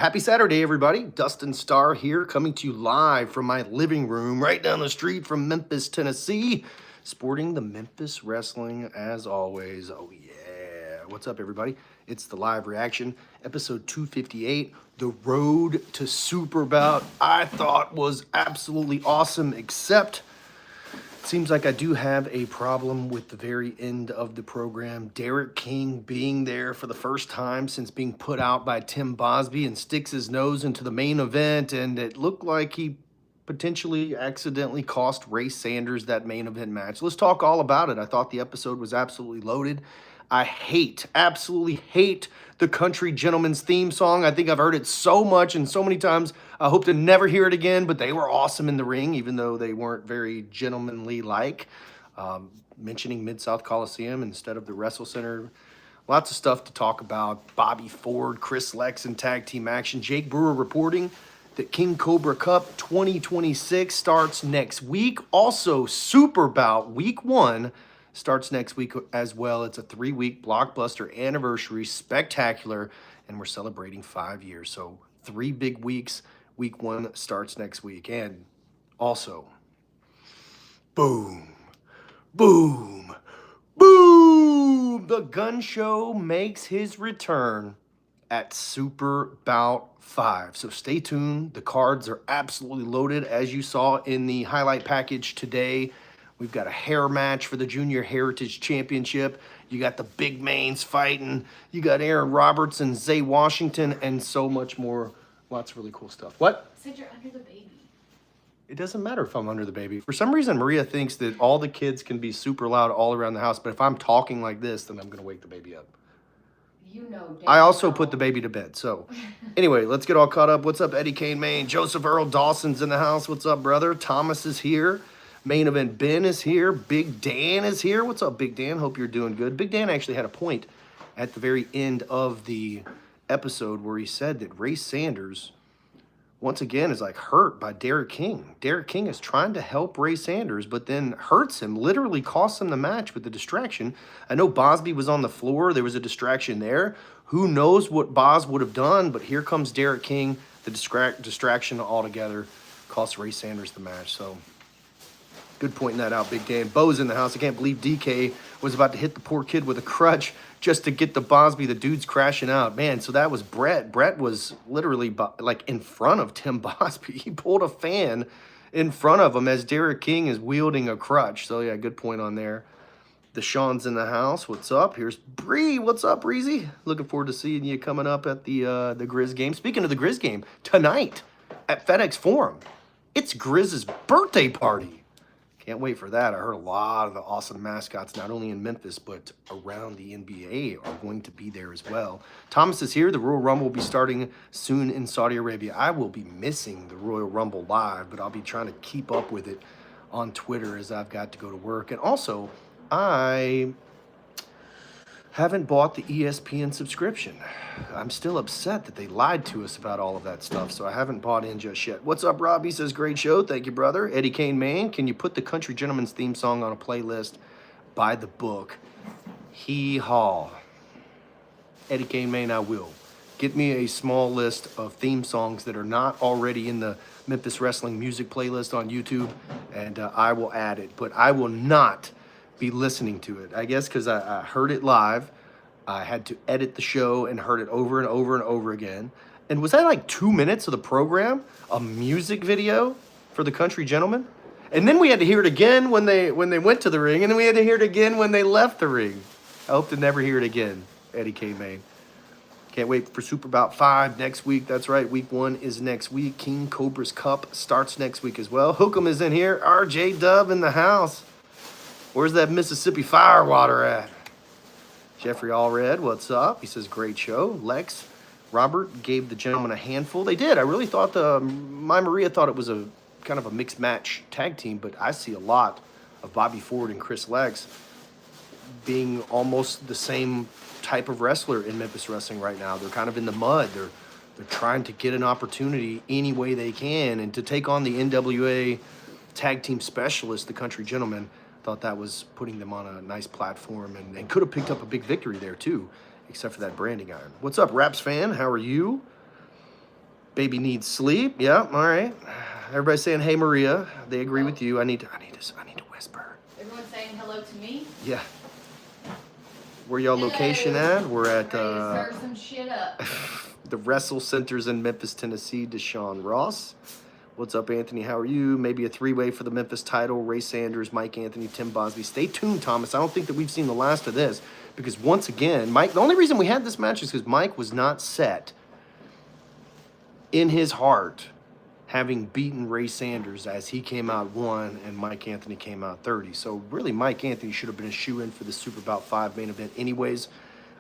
Happy Saturday, everybody. Dustin Starr here, coming to you live from my living room right down the street from Memphis, Tennessee, sporting the Memphis Wrestling as always. Oh, yeah. What's up, everybody? It's the live reaction, episode 258, The Road to Super Bout. I thought was absolutely awesome, except seems like I do have a problem with the very end of the program. Derek King being there for the first time since being put out by Tim Bosby and sticks his nose into the main event, and it looked like he potentially accidentally cost Ray Sanders that main event match. Let's talk all about it. I thought the episode was absolutely loaded. I absolutely hate the Country Gentleman's theme song. I think I've heard it so much and so many times. I hope to never hear it again, but they were awesome in the ring, even though they weren't very gentlemanly-like. Mentioning Mid-South Coliseum instead of the WrestleCenter. Lots of stuff to talk about. Bobby Ford, Chris Lex in tag team action. Jake Brewer reporting that King Cobra Cup 2026 starts next week. Also, Super Bout Week 1 starts next week as well. It's a 3-week blockbuster anniversary spectacular, and we're celebrating 5 years. So 3 big weeks. Week 1 starts next week. And also, boom, boom, boom! The Gun Show makes his return at Super Bout 5. So stay tuned. The cards are absolutely loaded, as you saw in the highlight package today. We've got a hair match for the Junior Heritage Championship. You got the big mains fighting. You got Aaron Roberts and Zay Washington and so much more. Lots of really cool stuff. What? Said you're under the baby. It doesn't matter if I'm under the baby. For some reason, Maria thinks that all the kids can be super loud all around the house, but if I'm talking like this, then I'm going to wake the baby up. You know. I also put the baby to bed. So anyway, let's get all caught up. What's up, Eddie Kane Main? Joseph Earl Dawson's in the house. What's up, brother? Thomas is here. Main event Ben is here. Big Dan is here. What's up, Big Dan? Hope you're doing good. Big Dan actually had a point at the very end of the episode where he said that Ray Sanders, once again, is like hurt by Derek King. Derek King is trying to help Ray Sanders, but then hurts him, literally costs him the match with the distraction. I know Bosby was on the floor. There was a distraction there. Who knows what Bos would have done, but here comes Derek King. The distraction altogether costs Ray Sanders the match. So good pointing that out, Big Dan. Bo's in the house. I can't believe DK was about to hit the poor kid with a crutch just to get the Bosby. The dude's crashing out. Man, so that was Brett. Brett was literally like in front of Tim Bosby. He pulled a fan in front of him as Derek King is wielding a crutch. So, yeah, good point on there. Deshaun's in the house. What's up? Here's Bree. What's up, Breezy? Looking forward to seeing you coming up at the Grizz game. Speaking of the Grizz game, tonight at FedEx Forum, it's Grizz's birthday party. Can't wait for that. I heard a lot of the awesome mascots, not only in Memphis, but around the NBA are going to be there as well. Thomas is here. The Royal Rumble will be starting soon in Saudi Arabia. I will be missing the Royal Rumble live, but I'll be trying to keep up with it on Twitter as I've got to go to work. And also, I haven't bought the ESPN subscription. I'm still upset that they lied to us about all of that stuff, so I haven't bought in just yet. What's up, Rob? He says, great show. Thank you, brother. Eddie Kane Main, can you put the Country Gentleman's theme song on a playlist by the book? Hee-haw. Eddie Kane Main, I will. Get me a small list of theme songs that are not already in the Memphis Wrestling music playlist on YouTube, and I will add it. But I will not be listening to it. I guess because I heard it live. I had to edit the show and heard it over and over and over again. And was that like 2 minutes of the program? A music video for the Country Gentleman? And then we had to hear it again when they went to the ring, and then we had to hear it again when they left the ring. I hope to never hear it again, Eddie K. Main. Can't wait for Super Bout 5 next week. That's right, week 1 is next week. King Cobra's Cup starts next week as well. Hookem is in here. RJ Dub in the house. Where's that Mississippi Firewater at? Jeffrey Allred, what's up? He says, great show. Lex, Robert gave the gentleman a handful. They did. I really thought my Maria thought it was a kind of a mixed match tag team, but I see a lot of Bobby Ford and Chris Lex being almost the same type of wrestler in Memphis Wrestling right now. They're kind of in the mud. They're trying to get an opportunity any way they can, and to take on the NWA tag team specialist, the Country Gentleman. Thought that was putting them on a nice platform, and could have picked up a big victory there too, except for that branding iron. What's up, Raps fan? How are you? Baby needs sleep. Yeah, all right. Everybody's saying, hey, Maria. They agree with you. I need to whisper. Everyone's saying hello to me. Yeah. Where y'all location at? We're at Ready to stir some shit up. the WrestleCenter's in Memphis, Tennessee. Deshaun Ross. What's up, Anthony? How are you? Maybe a three-way for the Memphis title. Ray Sanders, Mike Anthony, Tim Bosby. Stay tuned, Thomas. I don't think that we've seen the last of this because once again, Mike, the only reason we had this match is because Mike was not set in his heart having beaten Ray Sanders as he came out 1 and Mike Anthony came out 30. So really Mike Anthony should have been a shoe-in for the Super Bout 5 main event anyways,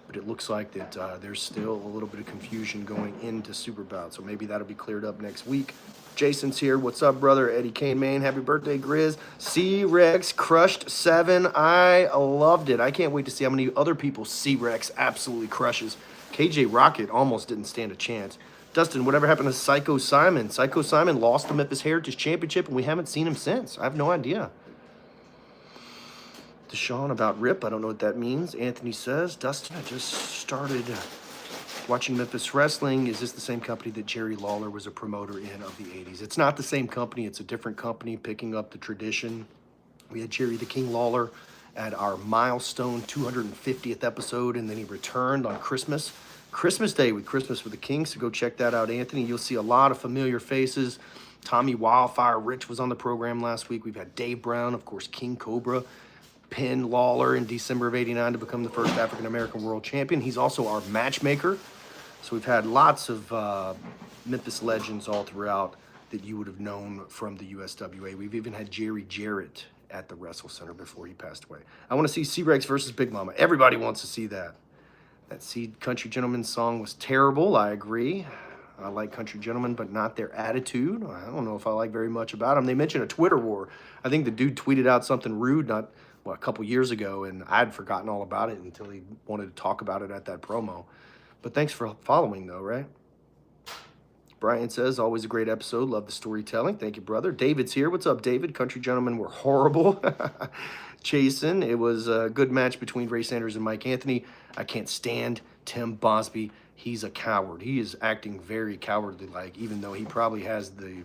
but it looks like that there's still a little bit of confusion going into Super Bout, so maybe that'll be cleared up next week. Jason's here. What's up, brother? Eddie Kane, man. Happy birthday, Grizz. C-Rex crushed 7. I loved it. I can't wait to see how many other people C-Rex absolutely crushes. KJ Rocket almost didn't stand a chance. Dustin, whatever happened to Psycho Simon? Psycho Simon lost the Memphis Heritage Championship, and we haven't seen him since. I have no idea. Deshaun about Rip. I don't know what that means. Anthony says, Dustin, I just started watching Memphis Wrestling. Is this the same company that Jerry Lawler was a promoter in of the 80s? It's not the same company. It's a different company picking up the tradition. We had Jerry the King Lawler at our milestone 250th episode, and then he returned on Christmas Day with Christmas with the King, so go check that out, Anthony. You'll see a lot of familiar faces. Tommy Wildfire Rich was on the program last week. We've had Dave Brown, of course, King Cobra, pinned Lawler in December of '89 to become the first African-American world champion. He's also our matchmaker. So we've had lots of Memphis legends all throughout that you would have known from the USWA. We've even had Jerry Jarrett at the WrestleCenter before he passed away. I want to see C-Rex versus Big Mama. Everybody wants to see that. That Seed Country Gentleman song was terrible. I agree. I like Country Gentlemen, but not their attitude. I don't know if I like very much about them. They mentioned a Twitter war. I think the dude tweeted out something rude a couple years ago, and I'd forgotten all about it until he wanted to talk about it at that promo. But thanks for following, though, right? Brian says, always a great episode. Love the storytelling. Thank you, brother. David's here. What's up, David? Country Gentlemen were horrible. Chasen, it was a good match between Ray Sanders and Mike Anthony. I can't stand Tim Bosby. He's a coward. He is acting very cowardly-like, even though he probably has the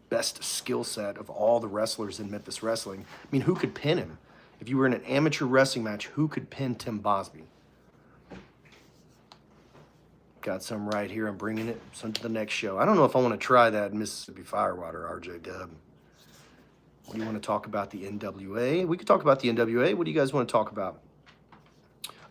best skill set of all the wrestlers in Memphis Wrestling. I mean, who could pin him? If you were in an amateur wrestling match, who could pin Tim Bosby? Got some right here. I'm bringing it some to the next show. I don't know if I want to try that in Mississippi Firewater, RJ Dub. What do you want to talk about the NWA? We could talk about the NWA. What do you guys want to talk about?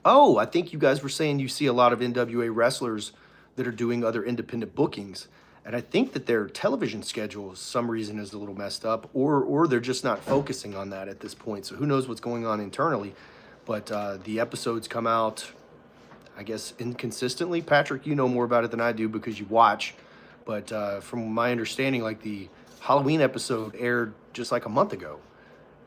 Oh, I think you guys were saying you see a lot of NWA wrestlers that are doing other independent bookings. And I think that their television schedule, for some reason, is a little messed up, or they're just not focusing on that at this point. So who knows what's going on internally. But the episodes come out, I guess, inconsistently. Patrick, you know more about it than I do because you watch. But from my understanding, like the Halloween episode aired just like a month ago.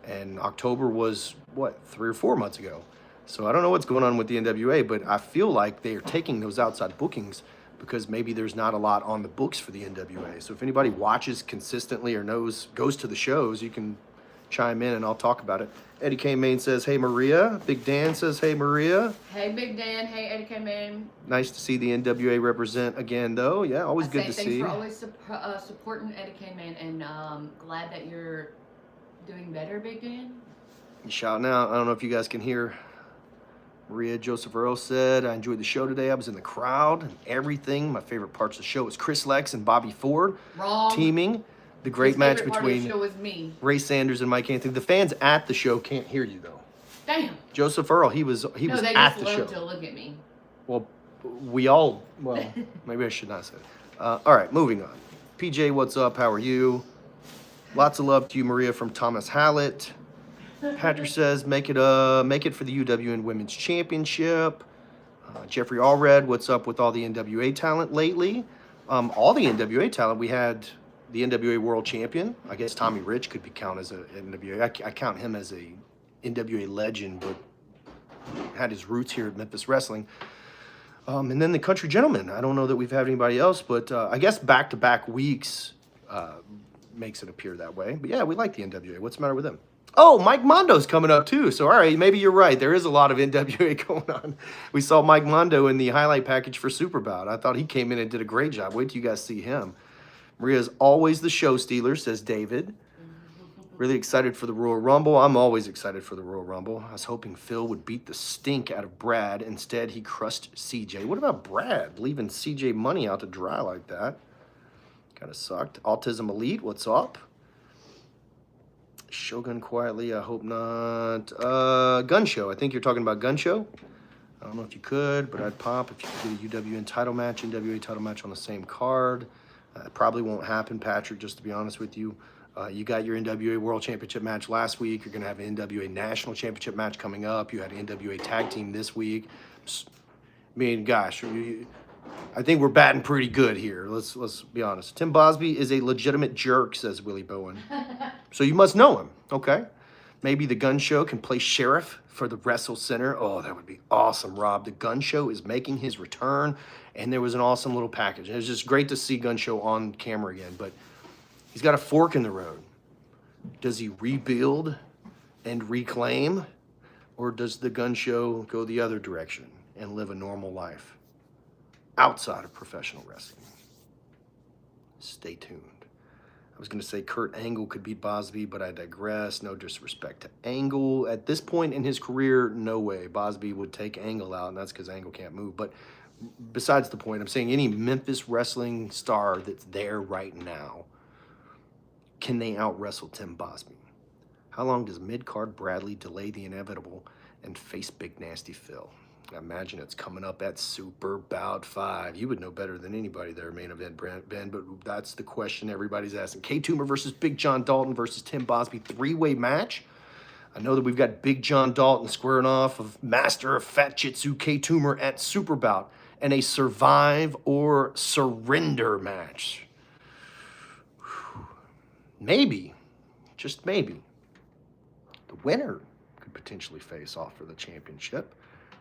And October was, 3 or 4 months ago. So I don't know what's going on with the NWA, but I feel like they are taking those outside bookings because maybe there's not a lot on the books for the NWA. So if anybody watches consistently or goes to the shows, you can chime in and I'll talk about it. Eddie K. Main says, hey, Maria. Big Dan says, hey, Maria. Hey, Big Dan. Hey, Eddie K. Main. Nice to see the NWA represent again, though. Yeah, always good to see. Thanks for always supporting Eddie K. Main, and glad that you're doing better, Big Dan. You shouting out. I don't know if you guys can hear. Maria Joseph Earl said, I enjoyed the show today. I was in the crowd and everything. My favorite parts of the show was Chris Lex and Bobby Ford teaming. The great match between Ray Sanders and Mike Anthony. The fans at the show can't hear you, though. Damn. Joseph Earl, he was at the show. No, they just love to look at me. Well, maybe I should not say it. All right, moving on. PJ, what's up? How are you? Lots of love to you, Maria, from Thomas Hallett. Patrick says, make it for the UWN Women's Championship. Jeffrey Allred, what's up with all the NWA talent lately? All the NWA talent, we had the NWA World Champion. I guess Tommy Rich could be counted as a NWA. I count him as a NWA legend, but had his roots here at Memphis Wrestling. And then the Country Gentlemen. I don't know that we've had anybody else, but I guess back-to-back weeks makes it appear that way. But yeah, we like the NWA. What's the matter with them? Oh, Mike Mondo's coming up too. So, all right, maybe you're right. There is a lot of NWA going on. We saw Mike Mondo in the highlight package for Superbout. I thought he came in and did a great job. Wait till you guys see him. Maria's always the show stealer, says David. Really excited for the Royal Rumble. I'm always excited for the Royal Rumble. I was hoping Phil would beat the stink out of Brad. Instead, he crushed CJ. What about Brad leaving CJ money out to dry like that? Kind of sucked. Autism Elite, what's up? Shogun quietly, I hope not. Gun Show. I think you're talking about Gun Show. I don't know if you could, but I'd pop if you could do a UWN title match, NWA title match on the same card. It probably won't happen, Patrick, just to be honest with you. You got your NWA World Championship match last week. You're going to have an NWA National Championship match coming up. You had an NWA Tag Team this week. I mean, gosh, I think we're batting pretty good here. Let's be honest. Tim Bosby is a legitimate jerk, says Willie Bowen. So you must know him, okay? Maybe the Gun Show can play sheriff for the WrestleCenter. Oh, that would be awesome, Rob. The Gun Show is making his return, and there was an awesome little package. It was just great to see Gun Show on camera again, but he's got a fork in the road. Does he rebuild and reclaim, or does the Gun Show go the other direction and live a normal life outside of professional wrestling? Stay tuned. I was going to say Kurt Angle could beat Bosby, but I digress. No disrespect to Angle. At this point in his career, no way. Bosby would take Angle out, and that's because Angle can't move. But besides the point, I'm saying any Memphis wrestling star that's there right now, can they out-wrestle Tim Bosby? How long does mid-card Bradley delay the inevitable and face Big Nasty Phil? I imagine it's coming up at Super Bout 5. You would know better than anybody there, main event, Ben, but that's the question everybody's asking. K-Toomer versus Big John Dalton versus Tim Bosby, three-way match. I know that we've got Big John Dalton squaring off of Master of Fat Jitsu K-Toomer at Super Bout and a survive or surrender match. Maybe, just maybe, the winner could potentially face off for the championship.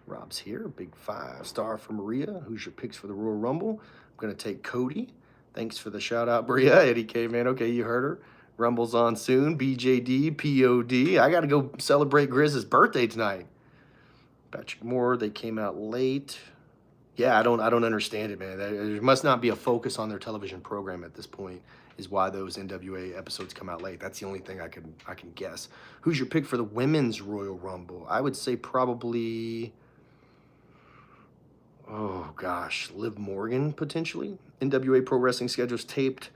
Rob's here, big 5-star for Maria. Who's your picks for the Royal Rumble? I'm going to take Cody. Thanks for the shout out, Maria. Eddie K, man. Okay, you heard her. Rumble's on soon. BJD, POD. I got to go celebrate Grizz's birthday tonight. Patrick Moore, they came out late. Yeah, I don't understand it, man. There must not be a focus on their television program at this point, is why those NWA episodes come out late. That's the only thing I can guess. Who's your pick for the Women's Royal Rumble? I would say probably, oh gosh, Liv Morgan potentially. NWA Pro Wrestling schedule's taped,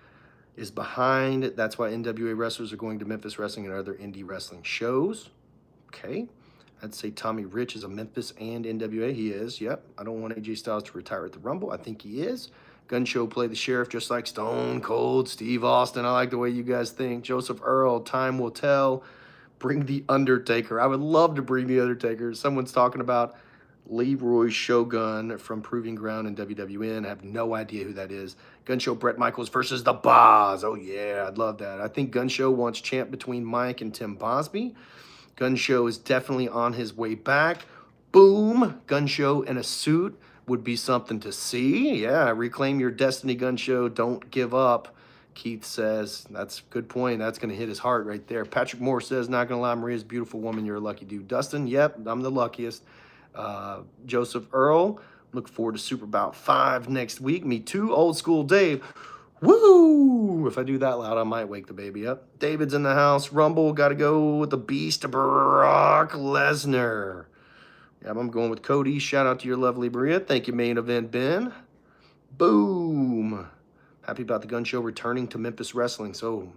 is behind. That's why NWA wrestlers are going to Memphis Wrestling and other indie wrestling shows. Okay. I'd say Tommy Rich is a Memphis and NWA. He is, yep. I don't want AJ Styles to retire at the Rumble. I think he is. Gun Show play the sheriff just like Stone Cold Steve Austin. I like the way you guys think. Joseph Earl, time will tell. Bring the Undertaker. I would love to bring the Undertaker. Someone's talking about Leroy Shogun from Proving Ground in WWN. I have no idea who that is. Gun Show Brett Michaels versus the Boz. Oh yeah, I'd love that. I think Gun Show wants champ between Mike and Tim Bosby. Gun Show is definitely on his way back. Boom. Gun Show in a suit would be something to see. Yeah, reclaim your destiny, Gun Show. Don't give up, Keith says. That's a good point. That's going to hit his heart right there. Patrick Moore says, not going to lie, Maria's a beautiful woman. You're a lucky dude. Dustin, yep, I'm the luckiest. Joseph Earl, look forward to Super Bout 5 next week. Me too. Old school Dave. Woo! If I do that loud, I might wake the baby up. David's in the house. Rumble, got to go with the beast, Brock Lesnar. Yep, I'm going with Cody. Shout out to your lovely Maria. Thank you, main event, Ben. Boom. Happy about the Gun Show returning to Memphis Wrestling. So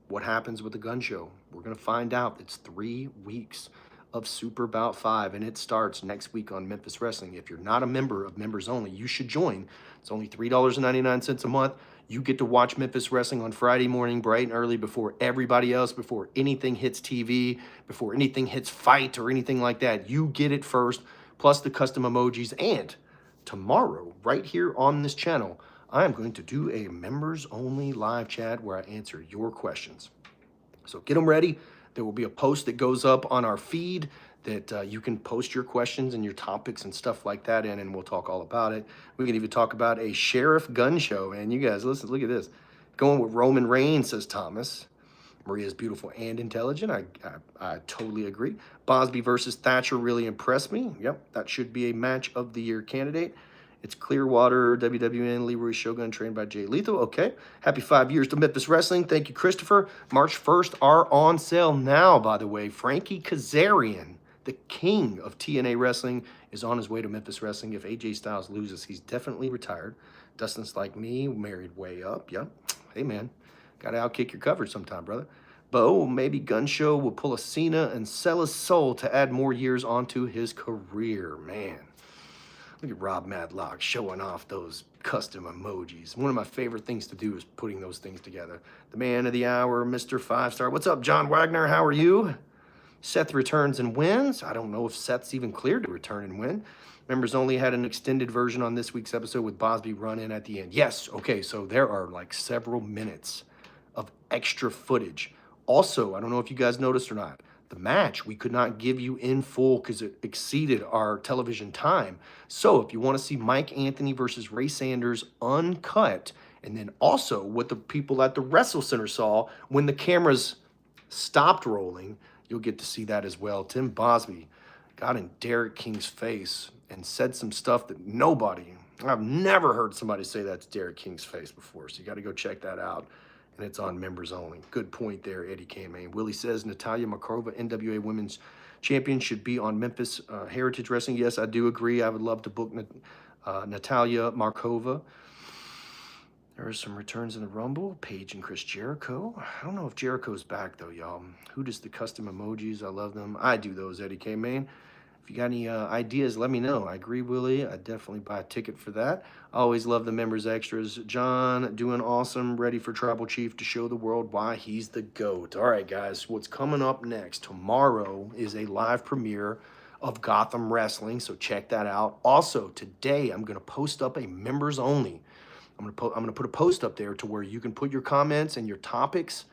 what happens with the Gun Show? We're going to find out. It's 3 weeks of Super Bout 5, and it starts next week on Memphis Wrestling. If you're not a member of Members Only, you should join. It's only $3.99 a month. You get to watch Memphis Wrestling on Friday morning, bright and early, before everybody else, before anything hits TV, before anything hits Fight or anything like that. You get it first, plus the custom emojis. And tomorrow, right here on this channel, I am going to do a Members Only live chat where I answer your questions. So get them ready. There will be a post that goes up on our feed that you can post your questions and your topics and stuff like that in, and we'll talk all about it. We can even talk about a Sheriff Gun Show, man. You guys, listen, look at this. Going with Roman Reigns, says Thomas. Maria's beautiful and intelligent. I totally agree. Bosby versus Thatcher really impressed me. Yep, that should be a match of the year candidate. It's Clearwater, WWN, Leroy Shogun, trained by Jay Lethal. Okay. Happy 5 years to Memphis Wrestling. Thank you, Christopher. March 1st are on sale now, by the way. Frankie Kazarian, the king of TNA Wrestling, is on his way to Memphis Wrestling. If AJ Styles loses, he's definitely retired. Dustin's like me, married way up. Yep. Hey, man. Got to outkick your coverage sometime, brother. Bo, maybe Gun Show will pull a Cena and sell his soul to add more years onto his career. Man. Look at Rob Madlock showing off those custom emojis. One of my favorite things to do is putting those things together. The man of the hour, Mr. 5-Star. What's up, John Wagner? How are you? Seth returns and wins. I don't know if Seth's even cleared to return and win. Members only had an extended version on this week's episode with Bosby run in at the end. Yes, okay, so there are like several minutes of extra footage. Also, I don't know if you guys noticed or not, the match we could not give you in full because it exceeded our television time. So if you want to see Mike Anthony versus Ray Sanders uncut, and then also what the people at the WrestleCenter saw when the cameras stopped rolling, you'll get to see that as well. Tim Bosby got in Derek King's face and said some stuff that I've never heard somebody say that to Derek King's face before. So you got to go check that out. And it's on members only. Good point there, Eddie Kane. Willie says Natalia Markova, NWA Women's Champion, should be on Memphis Heritage Wrestling. Yes, I do agree. I would love to book Natalia Markova. There are some returns in the Rumble. Paige and Chris Jericho. I don't know if Jericho's back, though, y'all. Who does the custom emojis? I love them. I do those, Eddie Kane. If you got any ideas, let me know. I agree, Willie. I definitely buy a ticket for that. I always love the members extras. John, doing awesome. Ready for Tribal Chief to show the world why he's the GOAT. All right, guys. What's coming up next? Tomorrow is a live premiere of Gotham Wrestling, so check that out. Also, today I'm going to post up a members only. I'm going to put a post up there to where you can put your comments and your topics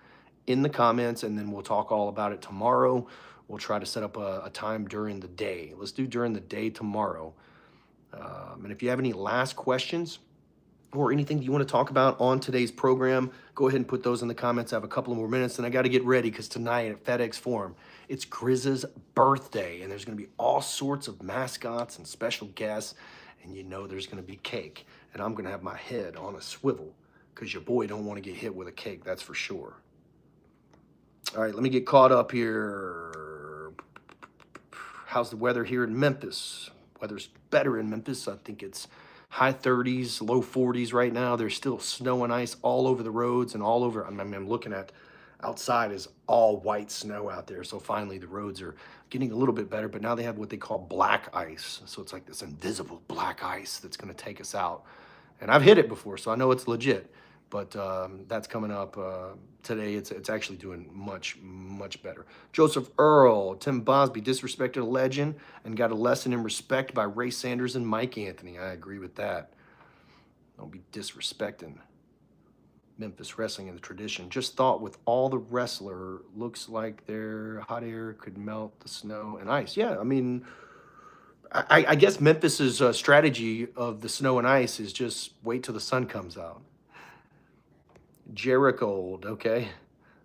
in the comments, and then we'll talk all about it tomorrow. We'll try to set up a time during the day. Let's do during the day tomorrow. And if you have any last questions or anything you want to talk about on today's program, go ahead and put those in the comments. I have a couple more minutes, and I got to get ready because tonight at FedEx Forum, it's Grizz's birthday, and there's going to be all sorts of mascots and special guests, and you know there's going to be cake. And I'm going to have my head on a swivel because your boy don't want to get hit with a cake, that's for sure. All right, let me get caught up here. How's the weather here in Memphis? Weather's better in Memphis. I think it's high 30s, low 40s right now. There's still snow and ice all over the roads and all over. I'm looking at outside is all white snow out there. So finally the roads are getting a little bit better, but now they have what they call black ice. So it's like this invisible black ice that's going to take us out. And I've hit it before, so I know it's legit. But that's coming up today. It's actually doing much, much better. Joseph Earl, Tim Bosby disrespected a legend and got a lesson in respect by Ray Sanders and Mike Anthony. I agree with that. Don't be disrespecting Memphis Wrestling and the tradition. Just thought with all the wrestler, looks like their hot air could melt the snow and ice. Yeah, I mean, I guess Memphis's strategy of the snow and ice is just wait till the sun comes out. Jericho, okay.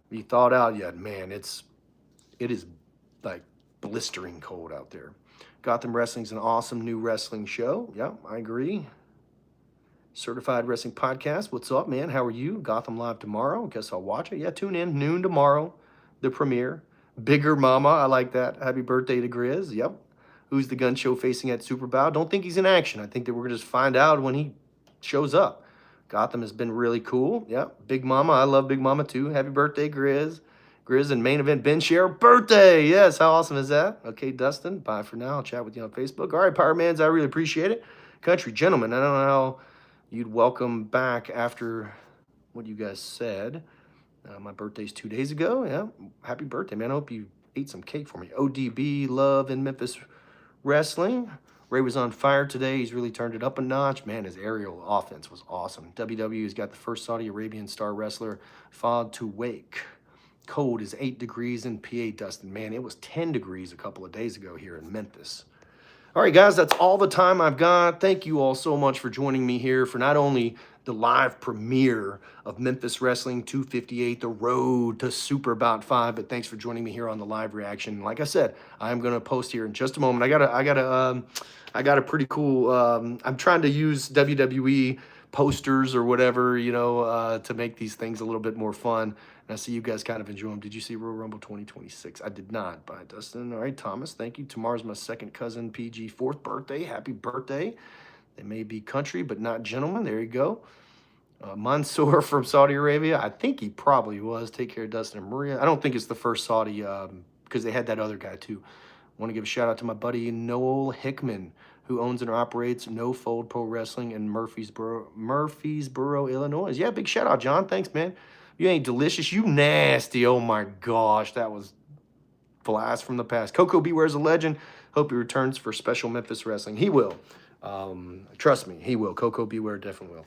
You thawed out yet? Man, it is like blistering cold out there. Gotham Wrestling's an awesome new wrestling show. Yeah, I agree. Certified Wrestling Podcast. What's up, man? How are you? Gotham Live tomorrow. Guess I'll watch it. Yeah, tune in. Noon tomorrow. The premiere. Bigger Mama. I like that. Happy birthday to Grizz. Yep. Who's the Gun Show facing at Super Bowl? Don't think he's in action. I think that we're going to just find out when he shows up. Gotham has been really cool. Yep. Big Mama. I love Big Mama too. Happy birthday, Grizz. Grizz and main event Ben Share birthday. Yes. How awesome is that? Okay, Dustin. Bye for now. I'll chat with you on Facebook. All right, Power Mans. I really appreciate it. Country Gentlemen. I don't know how you'd welcome back after what you guys said. My birthday's 2 days ago. Yeah. Happy birthday, man. I hope you ate some cake for me. ODB, love in Memphis Wrestling. Ray was on fire today. He's really turned it up a notch. Man, his aerial offense was awesome. WWE's got the first Saudi Arabian star wrestler, Fad to Wake. Cold is 8 degrees in PA, Dustin. Man, it was 10 degrees a couple of days ago here in Memphis. All right, guys, that's all the time I've got. Thank you all so much for joining me here for not only the live premiere of Memphis Wrestling 258, the road to Super Bout 5. But thanks for joining me here on the live reaction. Like I said, I'm going to post here in just a moment. I got a pretty cool, I'm trying to use WWE posters or whatever, you know, to make these things a little bit more fun. And I see you guys kind of enjoy them. Did you see Royal Rumble 2026? I did not. By Dustin. All right, Thomas, thank you. Tomorrow's my second cousin PG 4th birthday. Happy birthday. They may be country, but not gentlemen. There you go. Mansoor from Saudi Arabia. I think he probably was. Take care of Dustin and Maria. I don't think it's the first Saudi because they had that other guy too. Want to give a shout out to my buddy Noel Hickman, who owns and operates No Fold Pro Wrestling in Murfreesboro, Illinois. Yeah, big shout out, John. Thanks, man. You ain't delicious. You nasty. Oh my gosh, that was blast from the past. Coco Beware's a legend. Hope he returns for special Memphis Wrestling. He will. Trust me, he will. Coco Beware definitely will.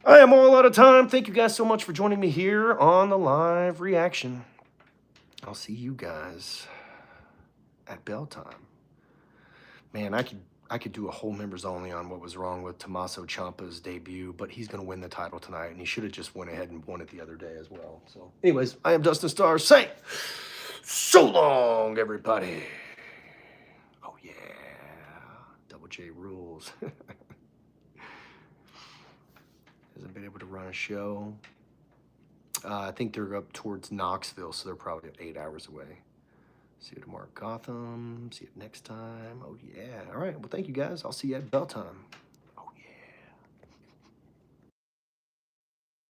I am all out of time. Thank you guys so much for joining me here on the live reaction. I'll see you guys at bell time. Man, I could do a whole members only on what was wrong with Tommaso Ciampa's debut, but he's going to win the title tonight, and he should have just went ahead and won it the other day as well. So, anyways, I am Dustin Starr saying, so long, everybody. Oh, yeah. Double J rules. Hasn't been able to run a show. I think they're up towards Knoxville, so they're probably 8 hours away. See you tomorrow, Gotham. See you next time. Oh, yeah. All right. Well, thank you, guys. I'll see you at bell time.